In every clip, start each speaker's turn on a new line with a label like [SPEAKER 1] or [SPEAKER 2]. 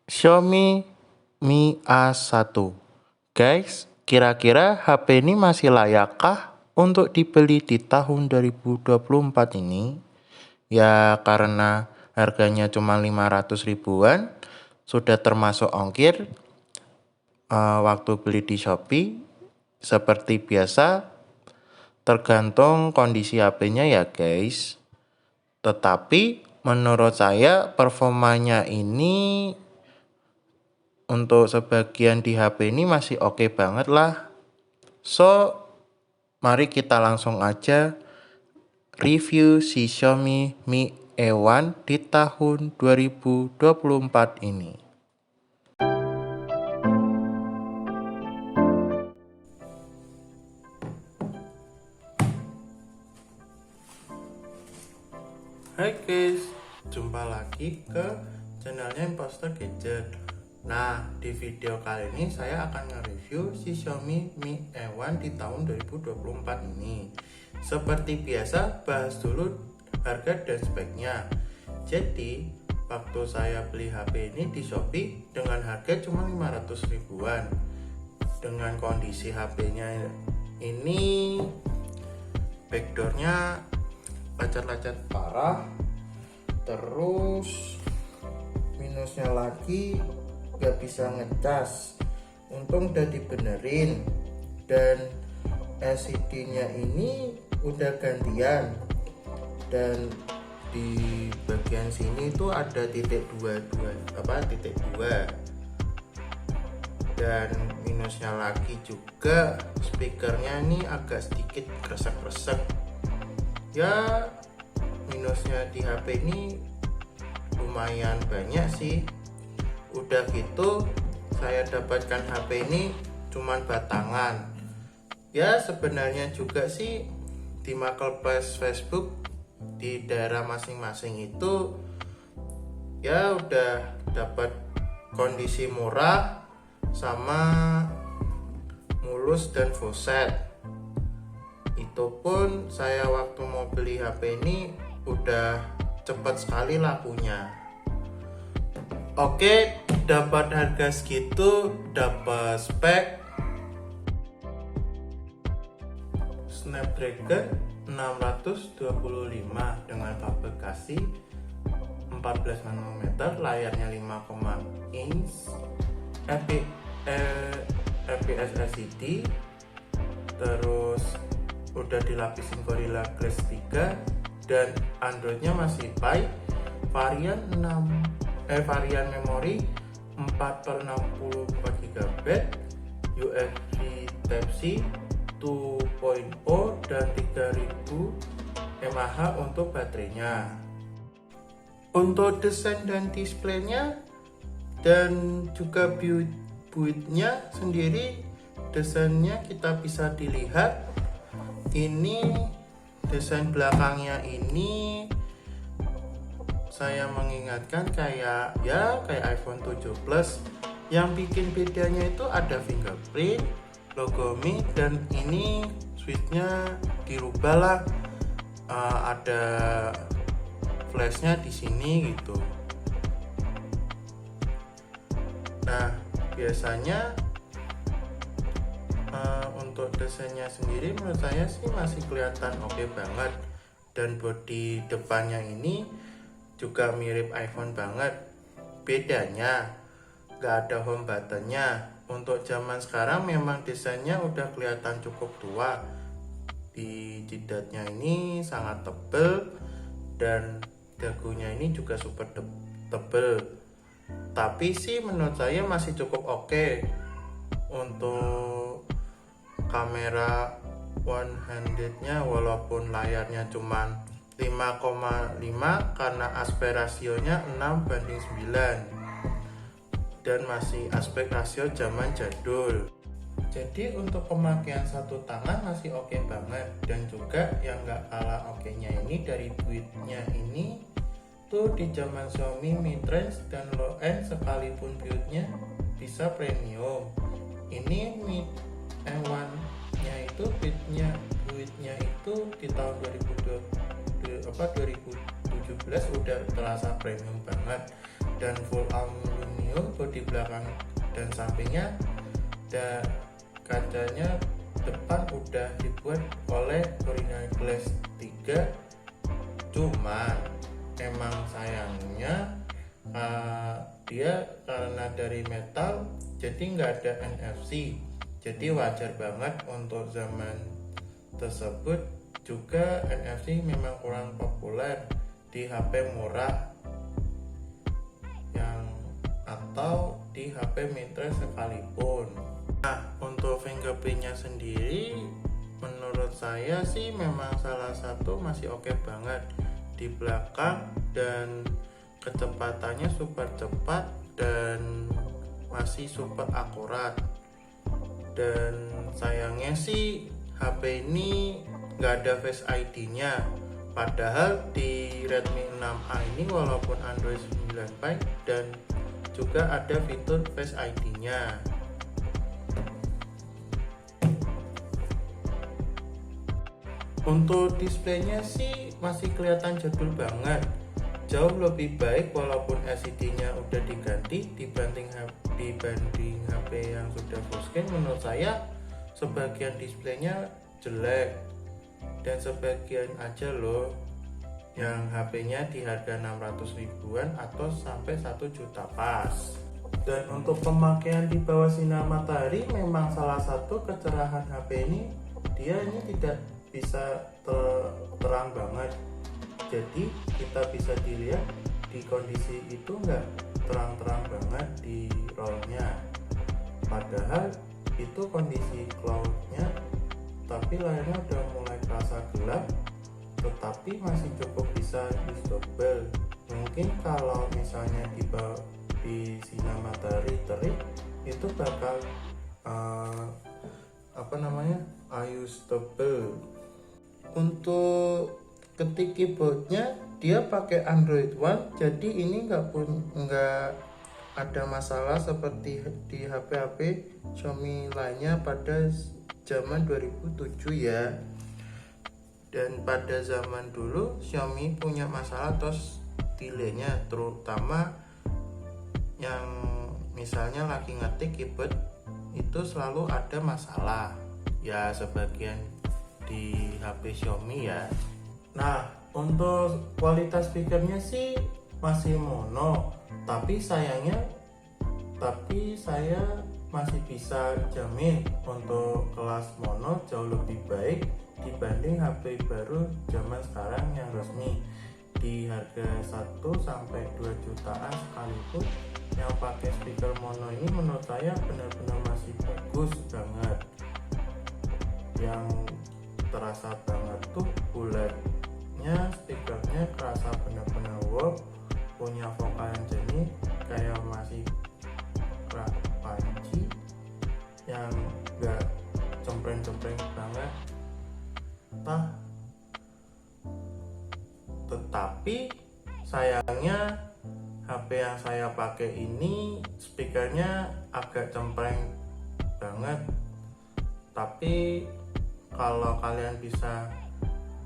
[SPEAKER 1] Xiaomi Mi A1. Guys, kira-kira HP ini masih layakkah untuk dibeli di tahun 2024 ini? Ya karena harganya cuma 500 ribuan, sudah termasuk ongkir waktu beli di Shopee. Seperti biasa, tergantung kondisi HP-nya ya guys. Tetapi menurut saya performanya ini untuk sebagian di HP ini masih oke banget lah. So, mari kita langsung aja review si Xiaomi Mi A1 di tahun 2024 ini. Hai guys, jumpa lagi ke channelnya Imposter Gadget. Nah, di video kali ini saya akan nge-review si Xiaomi Mi A1 di tahun 2024 ini. Seperti biasa, bahas dulu harga dan speknya. Jadi, waktu saya beli HP ini di Shopee dengan harga cuma 500 ribuan. Dengan kondisi HP-nya ini backdoornya lecet-lecet parah, terus minusnya lagi gak bisa ngecas. Untung udah dibenerin, dan LCD-nya ini udah gantian, dan di bagian sini tuh ada titik 2, dan minusnya lagi juga speakernya ini agak sedikit kresek-kresek. Ya, minusnya di HP ini lumayan banyak sih. Udah gitu, saya dapatkan HP ini cuman batangan. Ya, sebenarnya juga sih di marketplace Facebook di daerah masing-masing itu ya udah dapat kondisi murah sama mulus dan full set. Itu pun saya waktu mau beli HP ini udah cepat sekali lakunya. Oke, dapat harga segitu, dapat spek Snapdragon 625 dengan fabrikasi 14 nanometer, layarnya 5, inch, IPS LCD, terus udah dilapisin Gorilla Glass 3, dan Androidnya masih Pie, varian memori 4/64 GB, USB Type-C 2.0 dan 3000 mAh untuk baterainya. Untuk desain dan displaynya dan juga build-nya sendiri, desainnya kita bisa dilihat. Ini desain belakangnya ini saya mengingatkan kayak iPhone 7 Plus. Yang bikin bedanya itu ada fingerprint, logo Mi, dan ini switchnya dirubah lah, ada flashnya di sini gitu. Nah, biasanya untuk desainnya sendiri menurut saya sih masih kelihatan oke banget, dan bodi depannya ini juga mirip iPhone banget. Bedanya gak ada home buttonnya. Untuk zaman sekarang memang desainnya udah kelihatan cukup tua. Di jidatnya ini sangat tebal, dan dagunya ini juga super tebal. Tapi sih menurut saya masih cukup oke. Untuk kamera one handednya, walaupun layarnya cuman 5,5 karena aspek rasionya 6:9, dan masih aspek rasio zaman jadul. Jadi untuk pemakaian satu tangan masih oke banget. Dan juga yang gak kalah oke-nya ini dari build-nya ini tuh di zaman Xiaomi mid-range dan low-end sekalipun build-nya bisa premium. Ini Mi A1 nya itu build-nya itu di tahun 2017 udah terasa premium banget, dan full aluminium aluminium, bodi belakang dan sampingnya, dan kacanya depan udah dibuat oleh Corina Glass 3. Cuman emang sayangnya dia karena dari metal jadi nggak ada NFC, jadi wajar banget untuk zaman tersebut. Juga NFC memang kurang populer di HP murah atau di HP mid-range sekalipun. Nah, untuk fingerprintnya sendiri menurut saya sih memang salah satu masih oke banget di belakang, dan kecepatannya super cepat dan masih super akurat. Dan sayangnya sih HP ini nggak ada Face ID-nya, padahal di Redmi 6A ini walaupun Android 9 Pie dan juga ada fitur Face ID-nya. Untuk displaynya sih masih kelihatan jadul banget, jauh lebih baik walaupun LCD-nya udah diganti dibanding HP yang sudah full screen. Menurut saya sebagian displaynya jelek, dan sebagian aja loh yang HP-nya di harga 600 ribuan atau sampai 1 juta pas. Dan untuk pemakaian di bawah sinar matahari memang salah satu kecerahan HP ini, dia ini tidak bisa terang banget, jadi kita bisa dilihat di kondisi itu nggak terang-terang banget di rollnya, padahal itu kondisi cloudnya, tapi layarnya udah mulai terasa gelap tetapi masih cukup bisa usable. Mungkin kalau misalnya di sinar matahari terik itu bakal unusable. Untuk ketik keyboardnya dia pakai Android One, jadi ini nggak ada masalah seperti di HP-HP Xiaomi lainnya pada zaman 2007 ya. Dan pada zaman dulu Xiaomi punya masalah terus delaynya, terutama yang misalnya lagi ngetik keyboard itu selalu ada masalah ya, sebagian di HP Xiaomi ya. Nah, untuk kualitas speakernya sih masih mono, tapi saya masih bisa jamin untuk kelas mono jauh lebih baik dibanding HP baru zaman sekarang yang resmi di harga 1-2 jutaan sekalipun. Yang pakai speaker mono ini menurut saya benar-benar masih bagus banget. Yang terasa banget tuh bulatnya speakernya, kerasa benar-benar wow, punya vokal yang jernih kayak masih panci yang gak cempreng-cempreng banget. Tetapi sayangnya HP yang saya pakai ini speakernya agak cempreng banget. Tapi kalau kalian bisa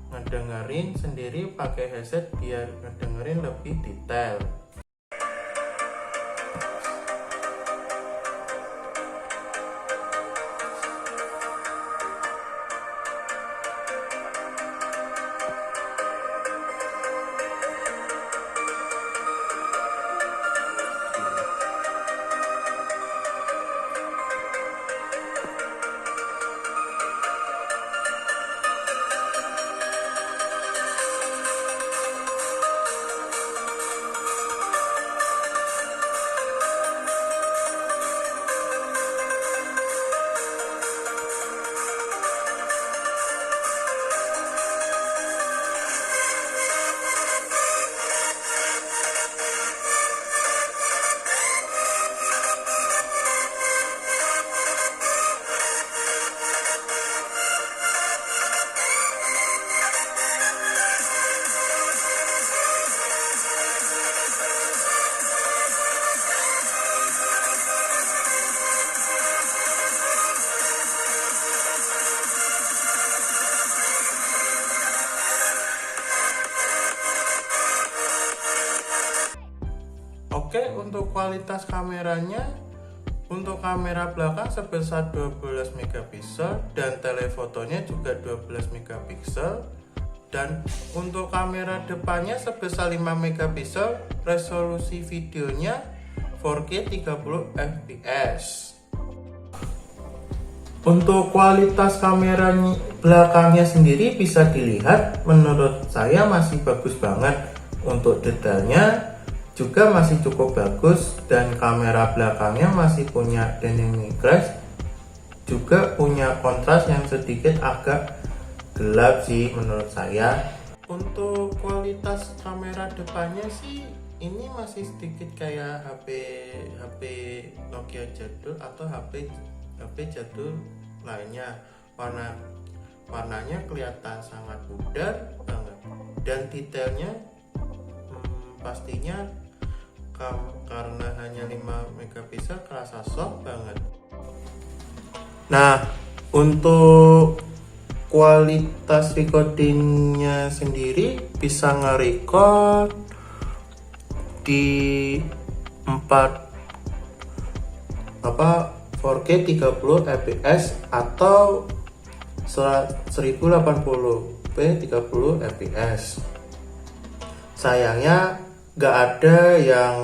[SPEAKER 1] ngedengerin sendiri pakai headset biar ngedengerin lebih detail. untuk kualitas kameranya, untuk kamera belakang sebesar 12 megapiksel dan telefotonya juga 12 megapiksel, dan untuk kamera depannya sebesar 5 megapiksel, resolusi videonya 4K 30 fps. Untuk kualitas kamera belakangnya sendiri bisa dilihat, menurut saya masih bagus banget. Untuk detailnya juga masih cukup bagus, dan kamera belakangnya masih punya dynamic range, juga punya kontras yang sedikit agak gelap sih menurut saya. Untuk kualitas kamera depannya sih ini masih sedikit kayak HP Nokia jadul atau HP jadul lainnya. Warnanya kelihatan sangat pudar banget, dan detailnya pastinya karena hanya 5 megapiksel kerasa soft banget. Nah, untuk kualitas recordingnya sendiri bisa nge-record di 4K 30 fps atau 1080p 30 fps. Sayangnya gak ada yang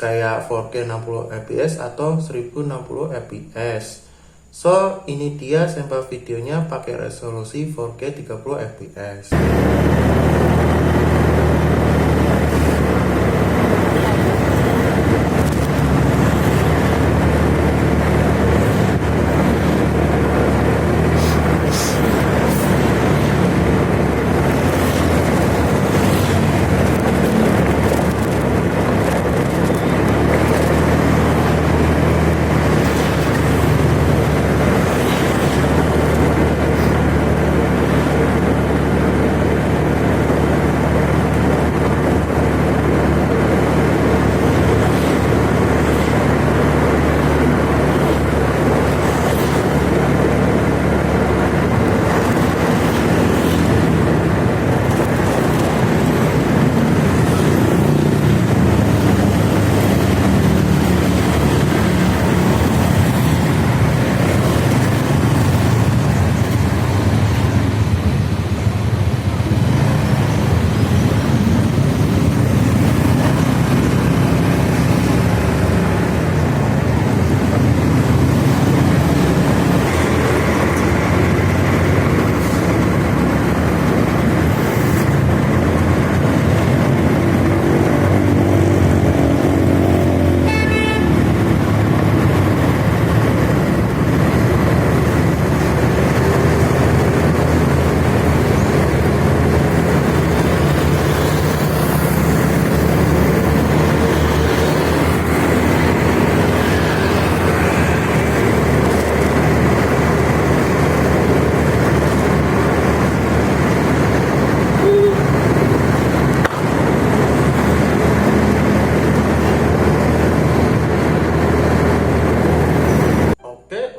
[SPEAKER 1] kayak 4K 60 fps atau 1060 fps. So, ini dia sampel videonya pakai resolusi 4K 30 fps.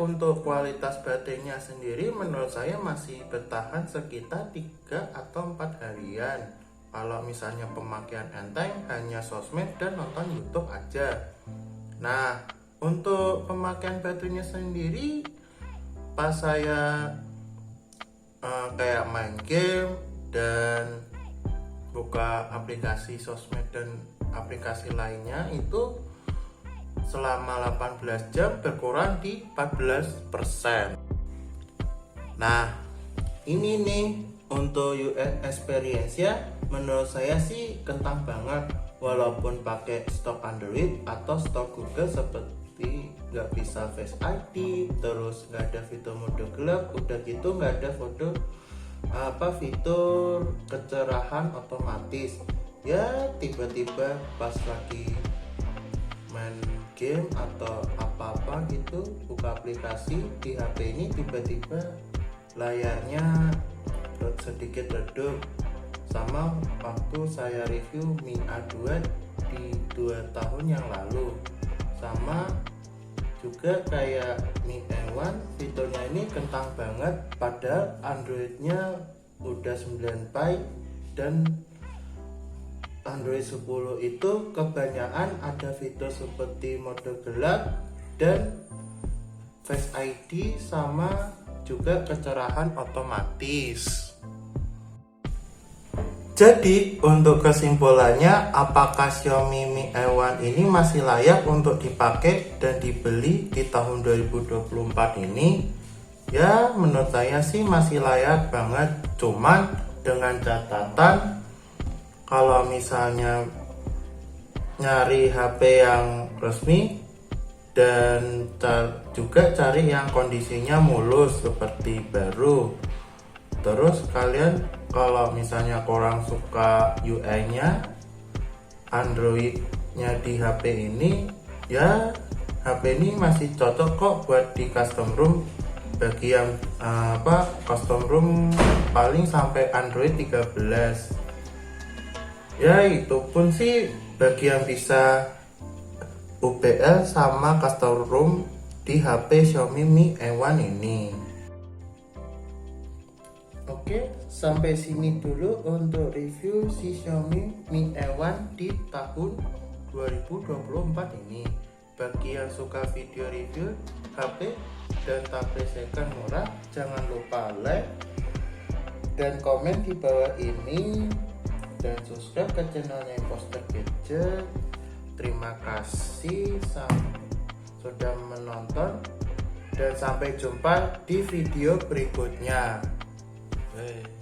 [SPEAKER 1] Untuk kualitas baterainya sendiri menurut saya masih bertahan sekitar 3 atau 4 harian. Kalau misalnya pemakaian enteng hanya sosmed dan nonton YouTube aja. Nah, untuk pemakaian baterainya sendiri pas saya kayak main game dan buka aplikasi sosmed dan aplikasi lainnya, itu selama 18 jam berkurang di 14%. Nah, ini nih untuk US experience ya, menurut saya sih kentang banget. Walaupun pakai stok Android atau stok Google seperti nggak bisa Face ID, terus nggak ada fitur mode gelap, udah gitu nggak ada fitur kecerahan otomatis. Ya tiba-tiba pas lagi main game atau apa-apa gitu, buka aplikasi di HP ini, tiba-tiba layarnya sedikit redup. Sama waktu saya review Mi A2 di 2 tahun yang lalu. Sama juga kayak Mi N1, fiturnya ini kentang banget, padahal Androidnya udah 9 Pie dan Android 10 itu kebanyakan ada fitur seperti mode gelap dan Face ID sama juga kecerahan otomatis. Jadi untuk kesimpulannya, apakah Xiaomi Mi A1 ini masih layak untuk dipakai dan dibeli di tahun 2024 ini? Ya menurut saya sih masih layak banget, cuman dengan catatan kalau misalnya nyari HP yang resmi dan juga cari yang kondisinya mulus seperti baru. Terus kalian kalau misalnya kurang suka UI-nya, Android-nya di HP ini, ya HP ini masih cocok kok buat di custom ROM. Bagi yang custom ROM paling sampai Android 13. Ya itu pun sih bagi yang bisa UBL sama custom ROM di HP Xiaomi Mi A1 ini. Oke, sampai sini dulu untuk review si Xiaomi Mi A1 di tahun 2024 ini. Bagi yang suka video review HP dan tablet second murah, jangan lupa like dan komen di bawah ini dan subscribe ke channelnya Imposter Gadget. Terima kasih sudah menonton dan sampai jumpa di video berikutnya. Hey.